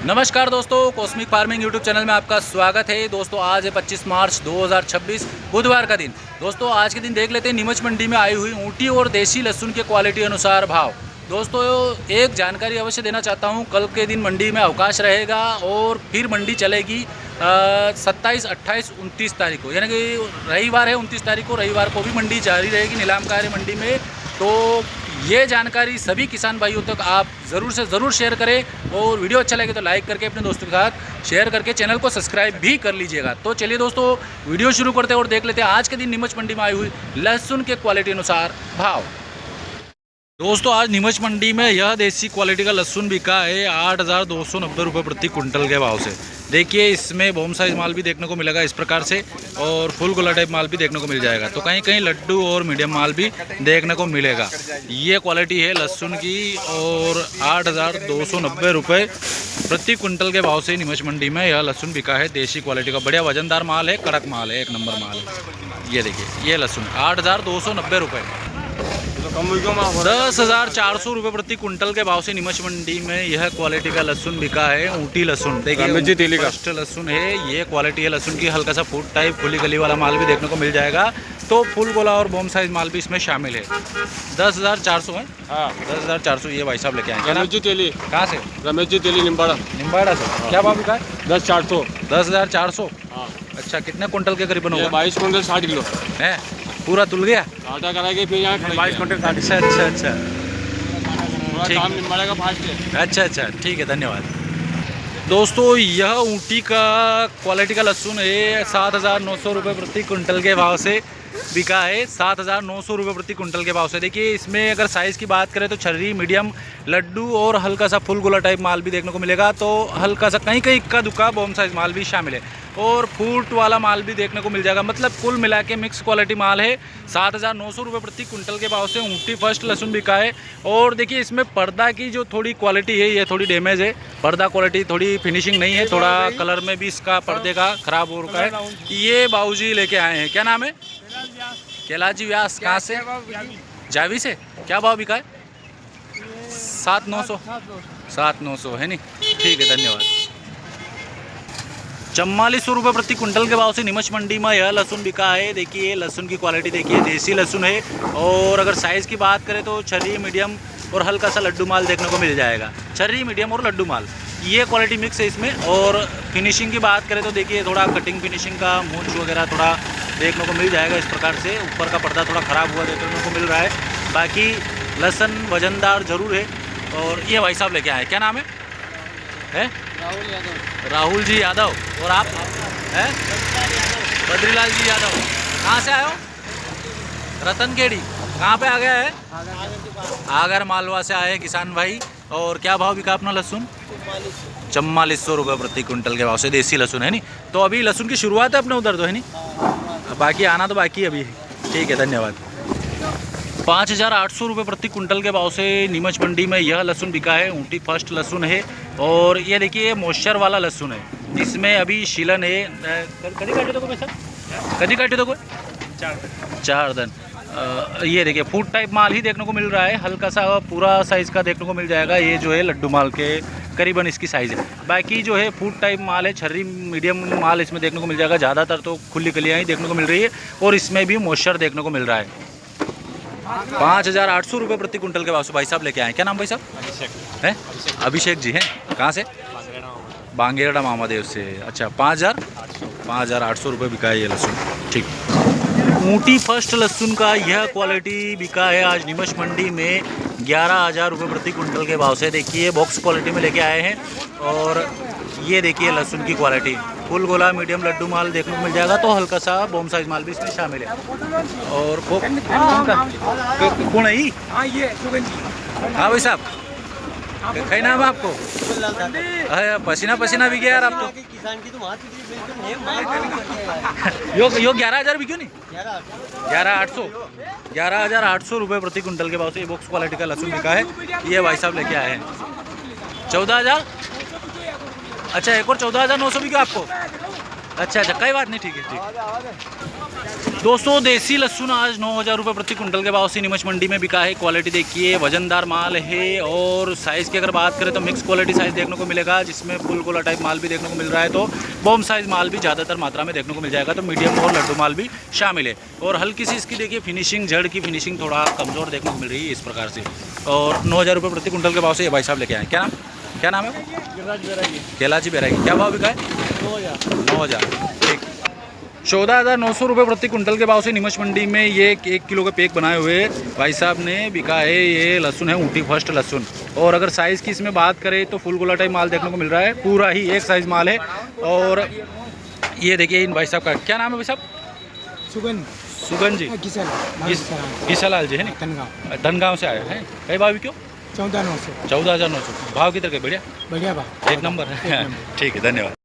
नमस्कार दोस्तों, cosmic farming YouTube channel में आपका स्वागत है। दोस्तों आज है 25 मार्च 2026 बुधवार का दिन। दोस्तों आज के दिन देख लेते हैं नीमच मंडी में आई हुई ऊँटी और देसी लहसुन के क्वालिटी अनुसार भाव। दोस्तों एक जानकारी अवश्य देना चाहता हूं, कल के दिन मंडी में अवकाश रहेगा और फिर मंडी चलेगी 27, 28, 29 तारीख को, यानी कि रविवार है 29 तारीख को, रविवार को भी मंडी जारी रहेगी नीलाम कार्य मंडी में। तो ये जानकारी सभी किसान भाइयों तक आप ज़रूर से ज़रूर शेयर करें और वीडियो अच्छा लगे तो लाइक करके अपने दोस्तों के साथ शेयर करके चैनल को सब्सक्राइब भी कर लीजिएगा। तो चलिए दोस्तों वीडियो शुरू करते हैं और देख लेते हैं आज के दिन नीमच मंडी में आई हुई लहसुन के क्वालिटी अनुसार भाव। दोस्तों आज नीमच मंडी में यह देसी क्वालिटी का लहसुन बिका है 8,290 रुपये प्रति कुंटल के भाव से। देखिए इसमें बॉम साइज माल भी देखने को मिलेगा इस प्रकार से, और फुल गोला टाइप माल भी देखने को मिल जाएगा। तो कहीं कहीं लड्डू और मीडियम माल भी देखने को मिलेगा। ये क्वालिटी है लहसुन की और 8,290 रुपये प्रति कुंटल के भाव से नीमच मंडी में यह लहसुन बिका है। देसी क्वालिटी का बढ़िया वजनदार माल है, कड़क माल है, एक नंबर माल है। ये देखिए ये लहसुन 8,290 रुपये, 10,400 रुपये प्रति कुंटल के भाव से नीमच मंडी में यह क्वालिटी का लहसुन बिका है। ऊँटी लहसुन देखिए फर्स्ट लहसुन है, ये क्वालिटी है लहसुन की। हल्का सा फूट टाइप खुली गली वाला माल भी देखने को मिल जाएगा। तो फुल गोला और बॉम साइज माल भी इसमें शामिल है। 10,400 है। हाँ 10,400 ये भाई साहब लेके आए। रमेश जी तेली कहाँ से? रमेश जी तेली निम्बाड़ा से। क्या भाव बिका है? 10,400। 10,400। हाँ अच्छा कितने कुंटल के करीबन होगा? 22 कुंटल 60 किलो है, पूरा तुल गया? आटा कराएंगे फिर यहाँ 22 कुंटल 60। अच्छा ठीक। काम निम्बाड़ा का फास्ट है। अच्छा ठीक है, धन्यवाद। दोस्तों यह ऊँटी का क्वालिटी का लहसुन है 7,900 रुपये प्रति कुंटल के भाव से बिका है। 7,900 रुपये प्रति कुंटल के भाव से। देखिए इसमें अगर साइज़ की बात करें तो छर्री, मीडियम, लड्डू और हल्का सा फुल गोला टाइप माल भी देखने को मिलेगा। तो हल्का सा कहीं कहीं इक्का दुक्का बॉम साइज माल भी शामिल है और फूट वाला माल भी देखने को मिल जाएगा। मतलब कुल मिला के मिक्स क्वालिटी माल है। 7,900 रुपये प्रति कुंटल के भाव से ऊँटी फर्स्ट लहसुन बिका है। और देखिए इसमें पर्दा की जो थोड़ी क्वालिटी है ये थोड़ी डैमेज है। पर्दा क्वालिटी थोड़ी फिनिशिंग नहीं है, थोड़ा कलर में भी इसका पर्दे का खराब हो रखा है। ये बाबूजी लेके आए हैं, क्या नाम है? कैलाश व्यास। कहाँ से? जावी से। क्या भाव बिका है? 7,900। 7,900 है नहीं, ठीक है धन्यवाद। 4400 रुपये प्रति कुंटल के भाव से नीमच मंडी में यह लहसुन बिका है। देखिए लहसुन की क्वालिटी देखिए, देसी लहसुन है। और अगर साइज़ की बात करें तो छर्री, मीडियम और हल्का सा लड्डू माल देखने को मिल जाएगा। छर्री, मीडियम और लड्डू माल ये क्वालिटी मिक्स है इसमें। और फिनिशिंग की बात करें तो देखिए थोड़ा कटिंग फिनिशिंग का मूंछ वगैरह थोड़ा देखने को मिल जाएगा इस प्रकार से। ऊपर का पर्दा थोड़ा ख़राब हुआ देखने को मिल रहा है। बाकी लहसुन वजनदार ज़रूर है। और ये भाई साहब लेके आए, क्या नाम है? राहुल यादव। राहुल जी यादव। और आप हैं? बद्रीलाल जी यादव। कहाँ से आए हो? रतनखेड़ी। कहाँ पे आ गया है? आगर मालवा से आए किसान भाई। और क्या भाव बिका अपना लहसुन? 4400 रुपये प्रति कुंटल के भाव से देसी लहसुन है नहीं। तो अभी लहसुन की शुरुआत है अपने उधर तो है नहीं, बाकी आना तो बाकी अभी। ठीक है धन्यवाद। 5,800 रुपये प्रति कुंटल के भाव से नीमच मंडी में यह लहसुन बिका है। ऊँटी फर्स्ट लहसुन है। और ये देखिए मॉइस्चर वाला लहसुन है, इसमें अभी शीलन है। कभी काटे तो कोई पैसा, कभी काटे तो कोई 4 दिन। ये देखिए फूट टाइप माल ही देखने को मिल रहा है। हल्का सा पूरा साइज़ का देखने को मिल जाएगा। ये जो है लड्डू माल के करीबन इसकी साइज़ है। बाकी जो है फूट टाइप माल है, छर्री, मीडियम माल इसमें देखने को मिल जाएगा। ज़्यादातर तो खुली कलियाँ ही देखने को मिल रही है और इसमें भी मॉइस्चर देखने को मिल रहा है। 5,800 रुपये प्रति कुंटल के भाव से भाई साहब लेके आए। क्या नाम भाई साहब? अभिषेक है। अभिषेक जी हैं, कहाँ से? बांगेड़ा मामादेव से। अच्छा 5,800 रुपये बिका है ये लहसुन। ठीक। ऊँटी फर्स्ट लहसुन का यह क्वालिटी बिका है आज नीमच मंडी में 11,000 रुपये प्रति कुंटल के भाव से। देखिए बॉक्स क्वालिटी में लेके आए हैं। और ये देखिए लहसुन की क्वालिटी फुल गोला, मीडियम, लड्डू माल देखने को मिल जाएगा। तो हल्का सा बॉम साइज माल भी इसमें शामिल है। और कौन है ये? हाँ भाई साहब, कहीं नाम है आपको? पसीना पसीना भी गया यार आप तो। यो 11,000 भी क्यों नहीं? 11,800 रुपये प्रति कुंटल के भाव से ये बॉक्स क्वालिटी का लहसुन बिका है। ये भाई साहब लेके आए हैं। 14,000। अच्छा एक और 14,900 भी क्यों आपको? अच्छा अच्छा, कोई बात नहीं, ठीक है ठीक। दोस्तों देसी लहसुन आज 9,000 रुपये प्रति कुंटल के भाव से नीमच मंडी में बिका है। क्वालिटी देखिए, वजनदार माल है। और साइज़ की अगर बात करें तो मिक्स क्वालिटी साइज़ देखने को मिलेगा, जिसमें फुल गोला टाइप माल भी देखने को मिल रहा है। तो बॉम्ब साइज़ माल भी ज़्यादातर मात्रा में देखने को मिल जाएगा। तो मीडियम और लड्डू माल भी शामिल है। और हल्की सी इसकी देखिए फिनिशिंग, जड़ की फिनिशिंग थोड़ा कमज़ोर देखने को मिल रही है इस प्रकार से। और 9,000 रुपये प्रति कुंटल के भाव से ये भाई साहब लेके आए। क्या नाम है? कैलाजी बैरागी। क्या भाव बिका है? 9,000। ठीक। 14,900 रुपये प्रति कुंटल के भाव से नीमच मंडी में ये 1 किलो के पैक बनाए हुए भाई साहब ने बिका है। ये लहसुन है ऊटी फर्स्ट लहसुन। और अगर साइज़ की इसमें बात करें तो फुल गोला टाइप माल देखने को मिल रहा है। पूरा ही एक साइज़ माल है। और ये देखिए इन भाई साहब का क्या नाम है भाई साहब? सुगन जी। घिसालाल जी है ना, धनगांव से आए हैं। कई भाव क्यों? 14,900। 14,900। भाव किधर के? बढ़िया बढ़िया भाव, एक नंबर है। ठीक है, धन्यवाद।